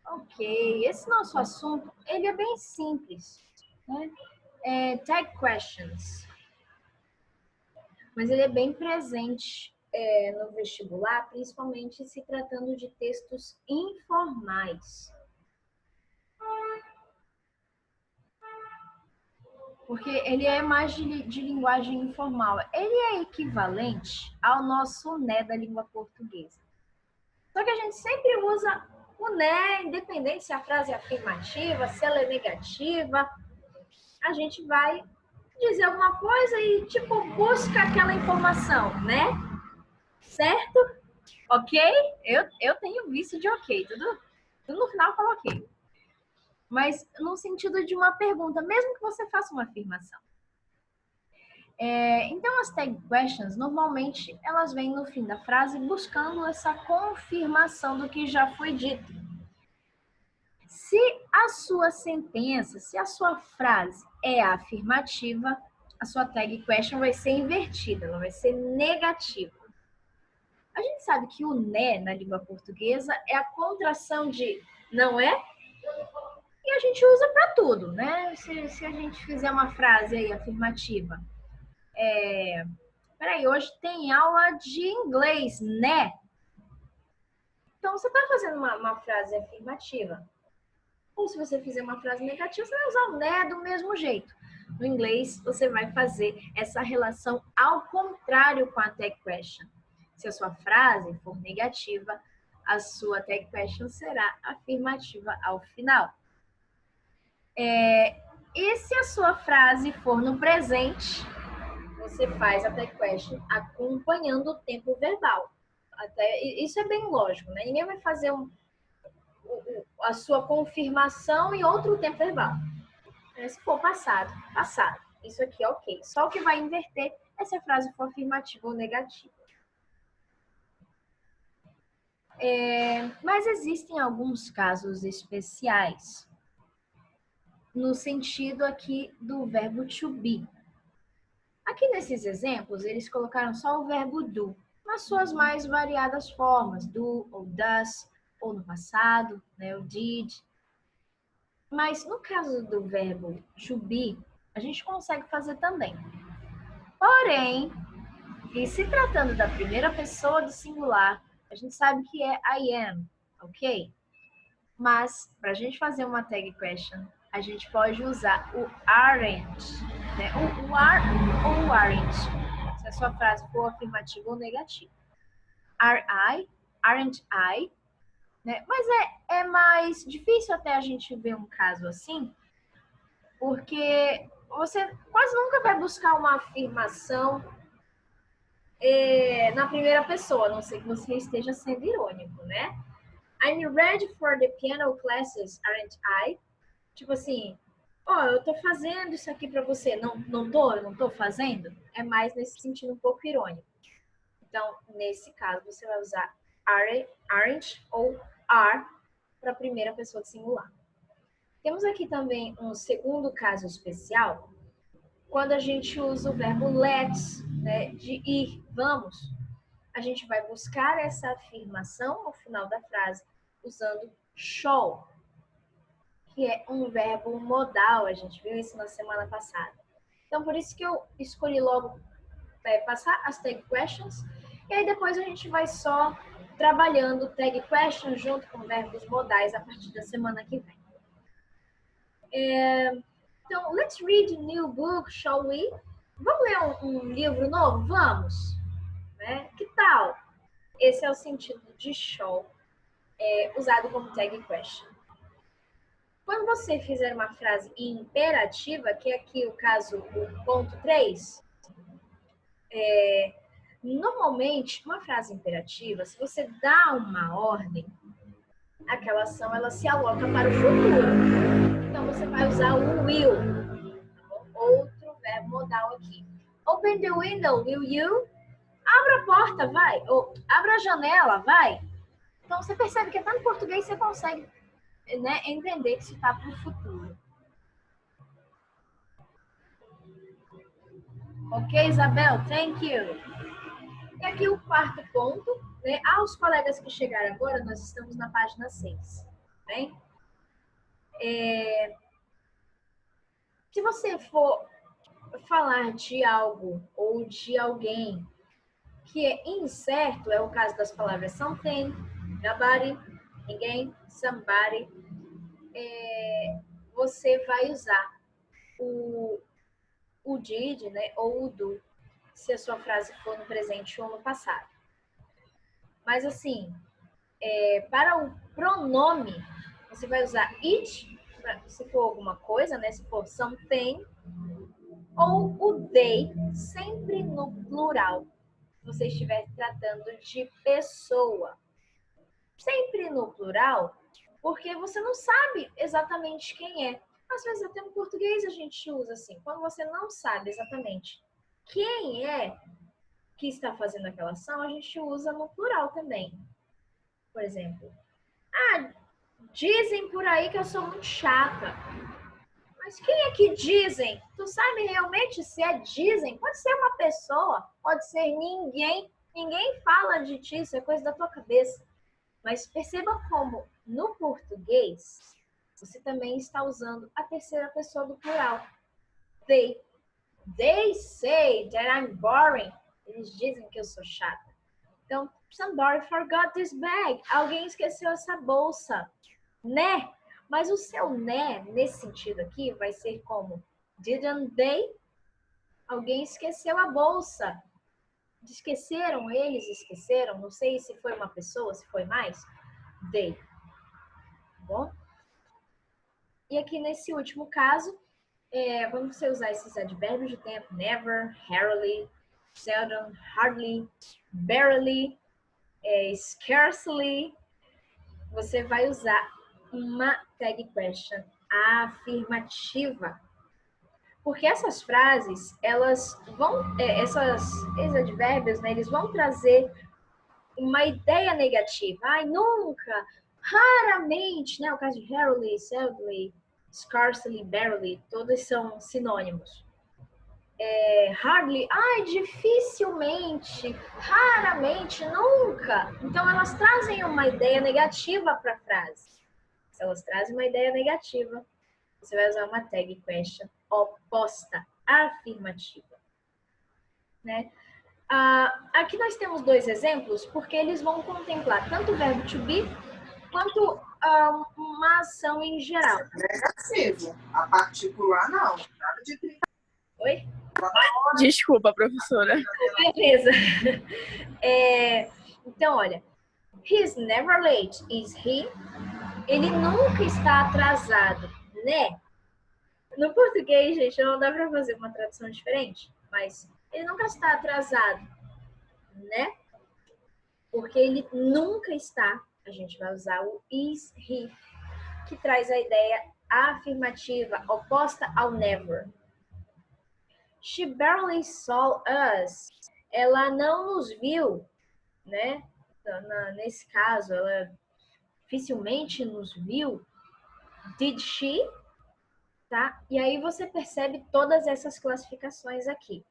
Ok, esse nosso assunto, ele é bem simples, né? Tag questions, mas ele é bem presente no vestibular, principalmente se tratando de textos informais. Porque ele é mais de linguagem informal. Ele é equivalente ao nosso né da língua portuguesa. Só que a gente sempre usa o né, independente se a frase é afirmativa, se ela é negativa, a gente vai dizer alguma coisa e, tipo, busca aquela informação, né? Certo? Ok? Eu tenho visto de ok, tudo no final eu falo ok. Mas no sentido de uma pergunta, mesmo que você faça uma afirmação. Então, as tag questions, normalmente, elas vêm no fim da frase buscando essa confirmação do que já foi dito. Se a sua sentença, se a sua frase é afirmativa, a sua tag question vai ser invertida, ela vai ser negativa. A gente sabe que o né na língua portuguesa é a contração de não é, e a gente usa para tudo, né? Se a gente fizer uma frase aí afirmativa, peraí, hoje tem aula de inglês, né? Então, você está fazendo uma frase afirmativa. Ou se você fizer uma frase negativa, você vai usar o né do mesmo jeito. No inglês, você vai fazer essa relação ao contrário com a tag question. Se a sua frase for negativa, a sua tag question será afirmativa ao final. E se a sua frase for no presente, você faz a tag question acompanhando o tempo verbal. Isso é bem lógico, né? Ninguém vai fazer a sua confirmação em outro tempo verbal. Se for passado, passado. Isso aqui é ok. Só o que vai inverter é se a frase for afirmativa ou negativa. Mas existem alguns casos especiais no sentido aqui do verbo to be. Aqui nesses exemplos, eles colocaram só o verbo do, nas suas mais variadas formas, do ou does, ou no passado, né, o did. Mas no caso do verbo to be, a gente consegue fazer também. Porém, e se tratando da primeira pessoa do singular, a gente sabe que é I am, ok? Mas, para a gente fazer uma tag question, a gente pode usar o aren't, né? O are ou o aren't, se a sua frase for afirmativa ou negativa. Are I, aren't I, né? Mas é mais difícil até a gente ver um caso assim, porque você quase nunca vai buscar uma afirmação na primeira pessoa, a não ser que você esteja sendo irônico, né? I'm ready for the piano classes, aren't I? Tipo assim, eu tô fazendo isso aqui para você, não tô fazendo? É mais nesse sentido um pouco irônico. Então, nesse caso, você vai usar aren't ou are para a primeira pessoa de singular. Temos aqui também um segundo caso especial, quando a gente usa o verbo let's, né, de ir, vamos. A gente vai buscar essa afirmação no final da frase usando shall, que é um verbo modal. A gente viu isso na semana passada. Então, por isso que eu escolhi logo passar as tag questions, e aí depois a gente vai só trabalhando tag questions junto com verbos modais a partir da semana que vem. Então, let's read a new book, shall we? Vamos ler um livro novo? Vamos! Né? Que tal? Esse é o sentido de shall, usado como tag question. Quando você fizer uma frase imperativa, que é aqui o caso, o ponto 3, normalmente, uma frase imperativa, se você dá uma ordem, aquela ação ela se aloca para o futuro. Então, você vai usar o will, tá? Outro verbo modal aqui. Open the window, will you? Abra a porta, vai. Ou abra a janela, vai. Então, você percebe que até no português você consegue, né, entender que isso está para o futuro. Ok, Isabel? Thank you. E aqui o quarto ponto, né? Aos colegas que chegaram agora, nós estamos na página 6. bem? Se você for falar de algo ou de alguém que é incerto, é o caso das palavras something, nobody, ninguém, somebody, você vai usar o did, né, ou o do, se a sua frase for no presente ou no passado. Mas assim, para o pronome, você vai usar it, se for alguma coisa, né, se for something, ou o they, sempre no plural, se você estiver tratando de pessoa. Sempre no plural, porque você não sabe exatamente quem é. Às vezes até no português a gente usa assim, quando você não sabe exatamente quem é que está fazendo aquela ação, a gente usa no plural também. Por exemplo, dizem por aí que eu sou muito chata. Mas quem é que dizem? Tu sabe realmente se é dizem? Pode ser uma pessoa, pode ser ninguém. Ninguém fala de ti, isso é coisa da tua cabeça. Mas perceba como, no português, você também está usando a terceira pessoa do plural. They. They say that I'm boring. Eles dizem que eu sou chata. Então, somebody forgot this bag. Alguém esqueceu essa bolsa. Né? Mas o seu né, nesse sentido aqui, vai ser como didn't they? Alguém esqueceu a bolsa. Esqueceram? Eles esqueceram? Não sei se foi uma pessoa, se foi mais. They. Tá bom? E aqui nesse último caso, vamos usar esses advérbios de tempo. Never, rarely, seldom, hardly, barely, scarcely. Você vai usar uma tag question afirmativa. Porque essas frases, elas vão, esses advérbios, né, eles vão trazer uma ideia negativa. Ai, nunca, raramente, né? O caso de rarely, seldomly, scarcely, barely, todos são sinônimos. Hardly, ai, dificilmente, raramente, nunca. Então, elas trazem uma ideia negativa para a frase. Se elas trazem uma ideia negativa, você vai usar uma tag question oposta, afirmativa. Né? Aqui nós temos dois exemplos, porque eles vão contemplar tanto o verbo to be, quanto uma ação em geral. Negativo. A particular, não. Nada de... Oi? Desculpa, professora. Beleza. Então, olha. He's never late, is he? Ele nunca está atrasado, né? No português, gente, não dá para fazer uma tradução diferente, mas ele nunca está atrasado, né? Porque ele nunca está. A gente vai usar o is he, que traz a ideia afirmativa, oposta ao never. She barely saw us. Ela não nos viu, né? Nesse caso, ela dificilmente nos viu. Did she? Tá? E aí você percebe todas essas classificações aqui.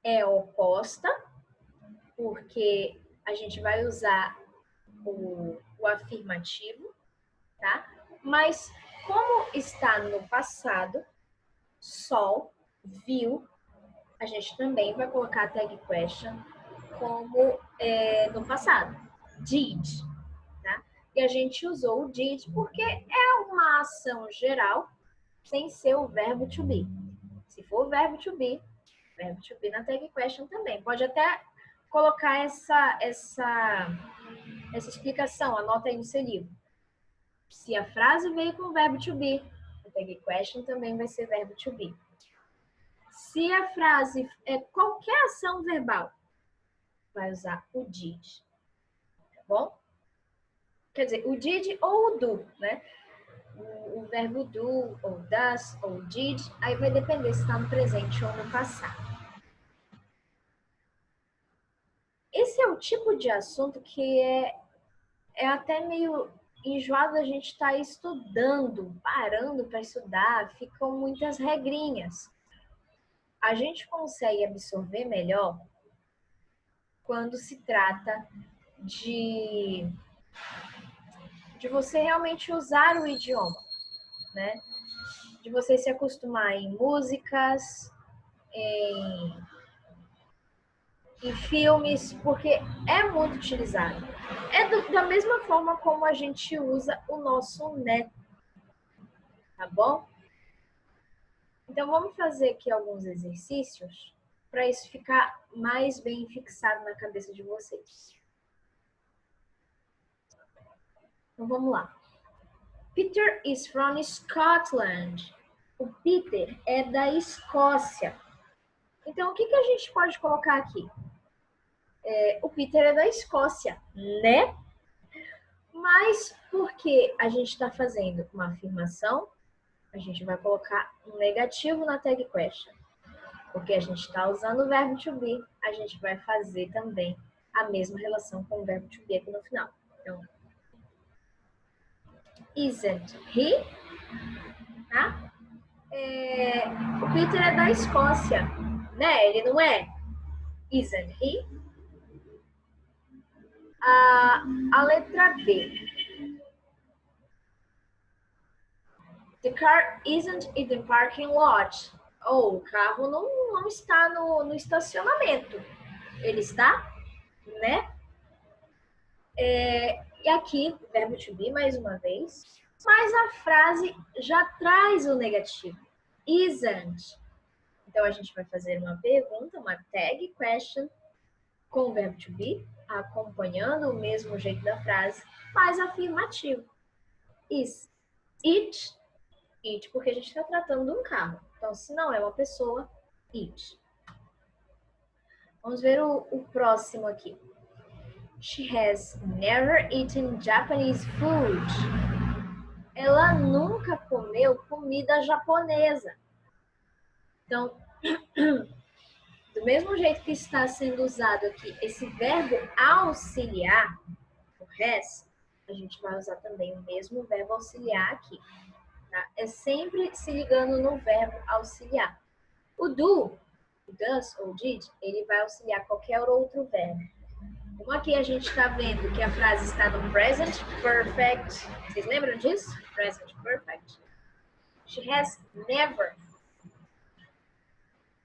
É oposta, porque a gente vai usar o afirmativo, tá? Mas como está no passado, sol, viu, a gente também vai colocar a tag question como no passado. Did, tá? E a gente usou o did porque é uma ação geral sem ser o verbo to be. Se for o verbo to be na tag question também. Pode até colocar essa explicação, anota aí no seu livro. Se a frase veio com o verbo to be, a tag question também vai ser verbo to be. Se a frase é qualquer ação verbal, vai usar o did. Tá bom? Quer dizer, o did ou o do, né? O verbo do, ou does, ou did, aí vai depender se está no presente ou no passado. Esse é o tipo de assunto que é até meio enjoado a gente estar estudando, parando para estudar, ficam muitas regrinhas. A gente consegue absorver melhor quando se trata de de você realmente usar o idioma, né? De você se acostumar em músicas, em filmes, porque é muito utilizado. Da mesma forma como a gente usa o nosso né, tá bom? Então, vamos fazer aqui alguns exercícios para isso ficar mais bem fixado na cabeça de vocês. Então, vamos lá. Peter is from Scotland. O Peter é da Escócia. Então, o que a gente pode colocar aqui? O Peter é da Escócia, né? Mas porque a gente está fazendo uma afirmação, a gente vai colocar um negativo na tag question. Porque a gente está usando o verbo to be, a gente vai fazer também a mesma relação com o verbo to be aqui no final. Então, isn't he? Tá? O Peter é da Escócia, né? Ele não é? Isn't he? A letra B. The car isn't in the parking lot. O carro não está no estacionamento. Ele está, né? E aqui, verbo to be, mais uma vez. Mas a frase já traz o negativo. Isn't. Então, a gente vai fazer uma pergunta, uma tag question, com o verbo to be, acompanhando o mesmo jeito da frase, mas afirmativo. Is it? It, porque a gente está tratando de um carro. Então, se não é uma pessoa, it. Vamos ver o próximo aqui. She has never eaten Japanese food. Ela nunca comeu comida japonesa. Então, do mesmo jeito que está sendo usado aqui esse verbo auxiliar, o has, a gente vai usar também o mesmo verbo auxiliar aqui. Tá? É sempre se ligando no verbo auxiliar. O do, o does ou did, ele vai auxiliar qualquer outro verbo. Como aqui a gente está vendo que a frase está no present perfect. Vocês lembram disso? Present perfect. She has never.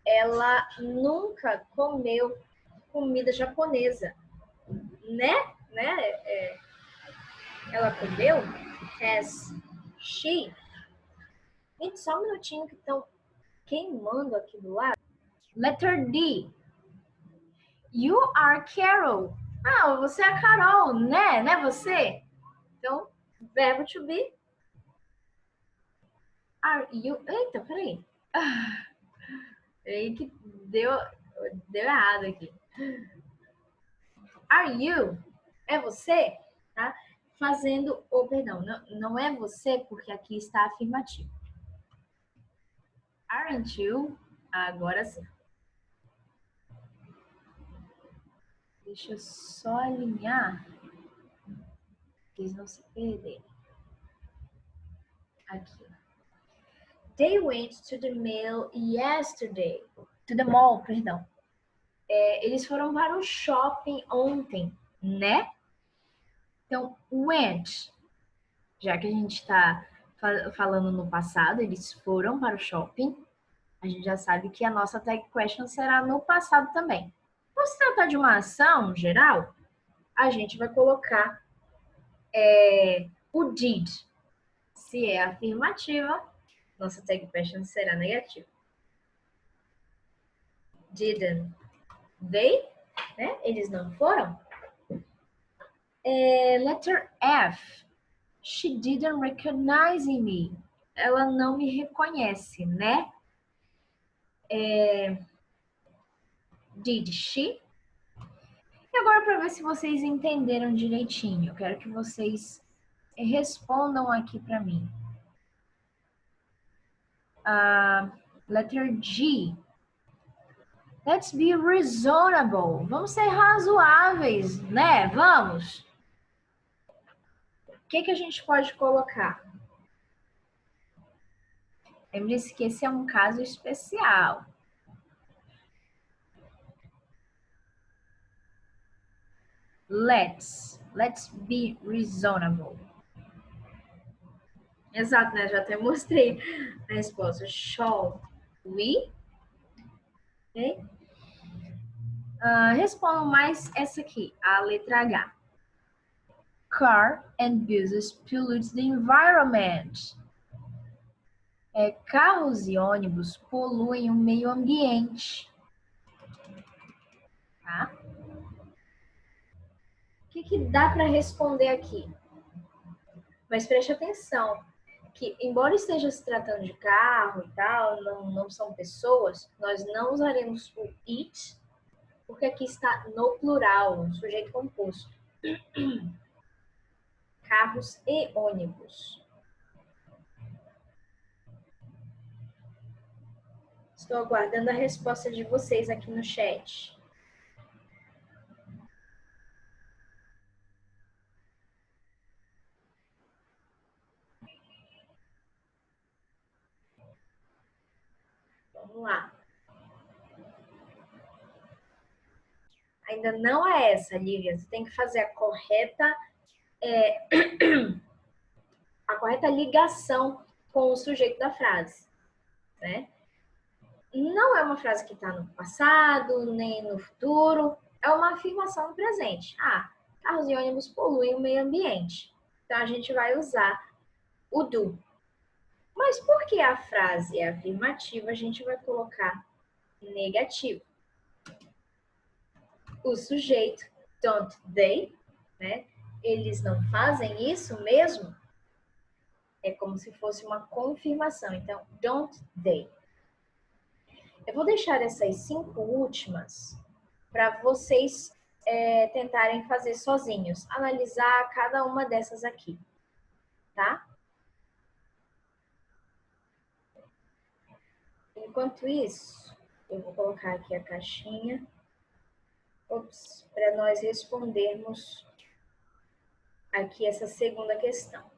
Ela nunca comeu comida japonesa. Né? Ela comeu? Has she? Gente, só um minutinho que estão queimando aqui do lado. Letter D. You are Carol. Ah, você é a Carol, né? Né você? Então, verbo to be. Are you... Eita, peraí. Peraí que deu errado aqui. Are you? É você? Tá? Fazendo o perdão. Não é você porque aqui está afirmativo. Aren't you? Agora sim. Deixa eu só alinhar. Pra eles não se perderem. Aqui. They went to the mall yesterday. To the mall, perdão. Eles foram para o shopping ontem, né? Então, went. Já que a gente está falando no passado, eles foram para o shopping. A gente já sabe que a nossa tag question será no passado também. Por se tratar de uma ação geral, a gente vai colocar o did. Se é afirmativa, nossa tag question será negativa. Didn't they? Né? Eles não foram? Letter F. She didn't recognize me. Ela não me reconhece, né? Did she? E agora, para ver se vocês entenderam direitinho, eu quero que vocês respondam aqui para mim. Letter G. Let's be reasonable. Vamos ser razoáveis, né? Vamos. O que a gente pode colocar? Lembre-se que esse é um caso especial. Let's be reasonable. Exato, né? Já até mostrei a resposta. Shall we? Okay? Respondam mais essa aqui, a letra H. Car and buses pollute the environment. Carros e ônibus poluem o meio ambiente. Tá? O que dá para responder aqui? Mas preste atenção, que embora esteja se tratando de carro e tal, não são pessoas, nós não usaremos o it, porque aqui está no plural, no sujeito composto. Carros e ônibus. Estou aguardando a resposta de vocês aqui no chat. Vamos lá. Ainda não é essa, Lívia. Você tem que fazer a correta ligação com o sujeito da frase, né? Não é uma frase que está no passado, nem no futuro, é uma afirmação no presente. Carros e ônibus poluem o meio ambiente. Então, a gente vai usar o do. Mas porque a frase é afirmativa, a gente vai colocar negativo. O sujeito, don't they, né? Eles não fazem isso mesmo? É como se fosse uma confirmação. Então, don't they. Eu vou deixar essas 5 últimas para vocês tentarem fazer sozinhos. Analisar cada uma dessas aqui, tá? Enquanto isso, eu vou colocar aqui a caixinha. Para nós respondermos aqui essa segunda questão.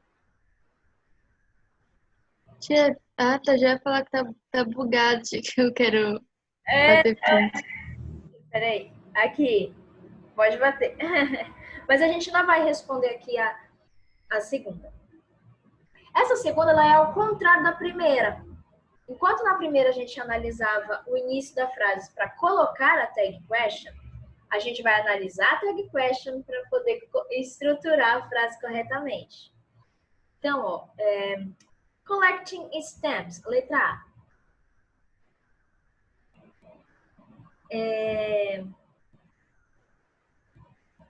Tia, tá, já ia falar que tá bugado, tia, que eu quero bater print. Peraí, aqui, pode bater. Mas a gente não vai responder aqui a segunda. Essa segunda, ela é ao contrário da primeira. Enquanto na primeira a gente analisava o início da frase para colocar a tag question, a gente vai analisar a tag question para poder estruturar a frase corretamente. Então, collecting stamps, letra A.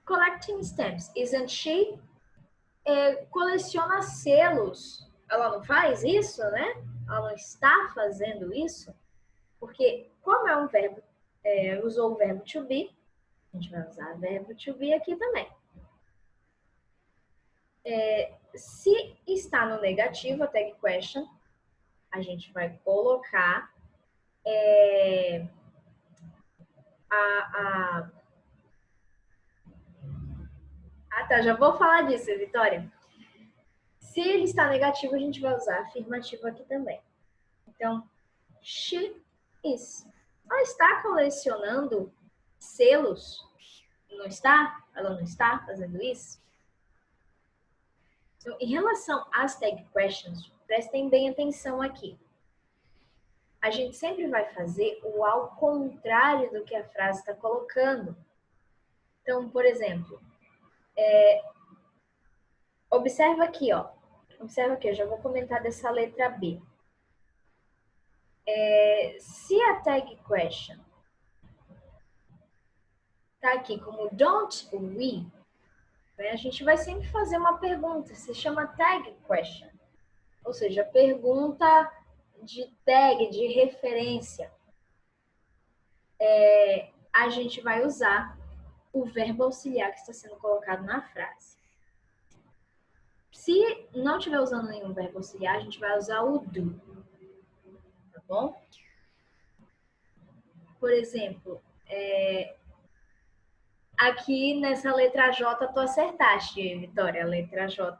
Collecting stamps, isn't she? Coleciona selos. Ela não faz isso, né? Ela não está fazendo isso. Porque, como é um verbo, usou o verbo to be, a gente vai usar o verbo to be aqui também. Se está no negativo, a tag question, a gente vai colocar tá, já vou falar disso, Vitória. Se ele está negativo, a gente vai usar afirmativo aqui também. Então, she is. Ela está colecionando selos? Não está? Ela não está fazendo isso? Então, em relação às tag questions, prestem bem atenção aqui. A gente sempre vai fazer o ao contrário do que a frase está colocando. Então, por exemplo, observa aqui, ó. Observa aqui, eu já vou comentar dessa letra B. Se a tag question tá aqui como don't we, né, a gente vai sempre fazer uma pergunta, se chama tag question. Ou seja, pergunta de tag, de referência. A gente vai usar o verbo auxiliar que está sendo colocado na frase. Se não estiver usando nenhum verbo auxiliar, a gente vai usar o do. Tá bom? Por exemplo, aqui nessa letra J tu acertaste, Vitória, a letra J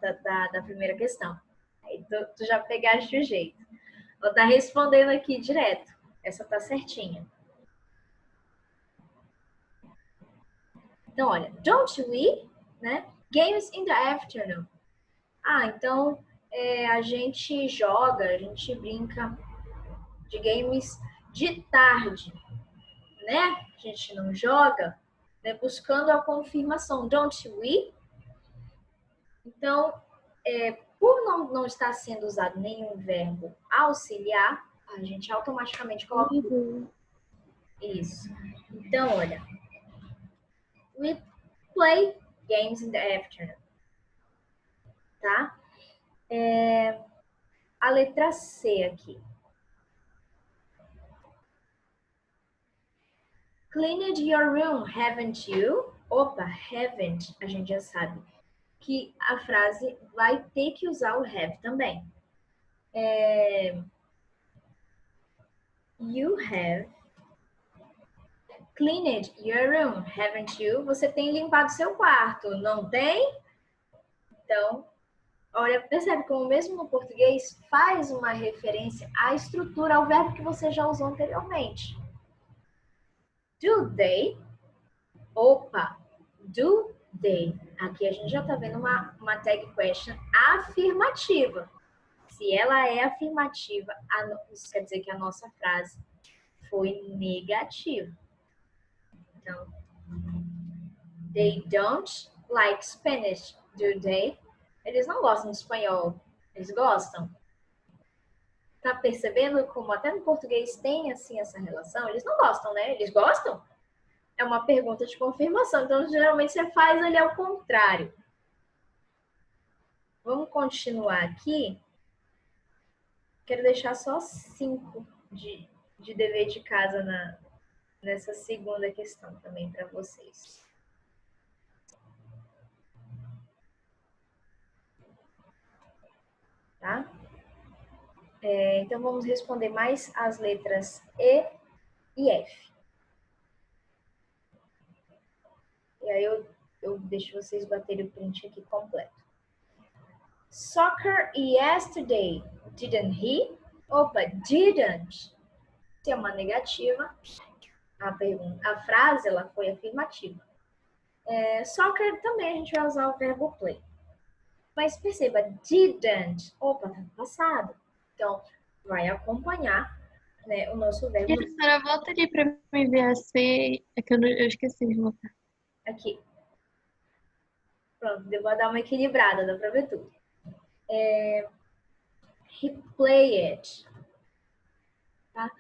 da primeira questão. Aí tu já pegaste o jeito. Vou estar respondendo aqui direto. Essa tá certinha. Então, olha, don't we, né? Games in the afternoon. Então, a gente joga, a gente brinca de games de tarde, né? A gente não joga, né? Buscando a confirmação. Don't we? Então, por não estar sendo usado nenhum verbo auxiliar, a gente automaticamente coloca isso. Então, olha. We play games in the afternoon. Tá? A letra C aqui. Cleaned your room, haven't you? Opa, haven't, a gente já sabe que a frase vai ter que usar o have também. You have cleaned your room, haven't you? Você tem limpado seu quarto, não tem? Então, olha, percebe como mesmo no português faz uma referência à estrutura, ao verbo que você já usou anteriormente. Do they? Opa, do they? Aqui a gente já está vendo uma tag question afirmativa. Se ela é afirmativa, isso quer dizer que a nossa frase foi negativa. Então, they don't like Spanish, do they? Eles não gostam de espanhol. Eles gostam? Tá percebendo como até no português tem assim essa relação? Eles não gostam, né? Eles gostam? É uma pergunta de confirmação. Então, geralmente você faz ali ao contrário. Vamos continuar aqui. Quero deixar só 5 de dever de casa nessa segunda questão também para vocês. Tá? Então, vamos responder mais as letras E e F. E aí eu deixo vocês baterem o print aqui completo. Soccer yesterday, didn't he? Opa, didn't. Se é uma negativa, a frase ela foi afirmativa. Soccer também a gente vai usar o verbo play. Mas perceba, didn't. Opa, tá no passado. Então, vai acompanhar, né, o nosso verbo. Professora, volta ali para me ver a C. É que eu esqueci de voltar. Aqui. Pronto, eu vou dar uma equilibrada, dá pra ver tudo. He played. Tá?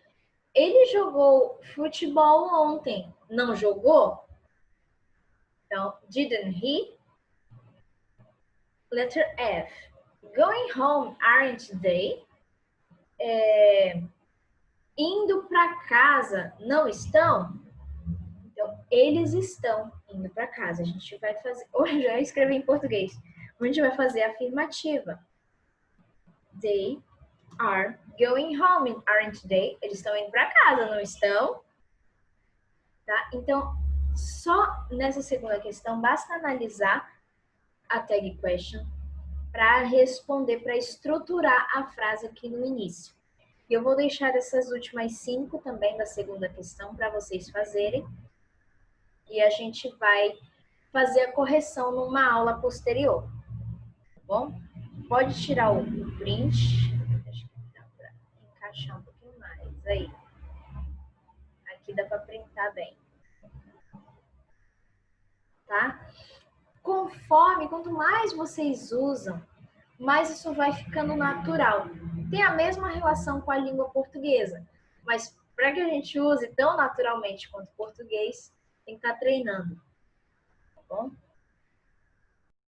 Ele jogou futebol ontem. Não jogou? Então, didn't he? Letter F. Going home, aren't they? Indo para casa, não estão? Então, eles estão indo para casa. A gente vai fazer... Hoje já escrevi em português. A gente vai fazer a afirmativa. They are going home, aren't they? Eles estão indo para casa, não estão? Tá? Então, só nessa segunda questão, basta analisar a tag question para responder, para estruturar a frase aqui no início. E eu vou deixar essas últimas 5 também da segunda questão para vocês fazerem. E a gente vai fazer a correção numa aula posterior. Tá bom? Pode tirar o print. Acho que dá para encaixar um pouquinho mais. Aí. Aqui dá para printar bem. Tá? Quanto mais vocês usam, mais isso vai ficando natural. Tem a mesma relação com a língua portuguesa, mas para que a gente use tão naturalmente quanto o português, tem que estar treinando, tá bom?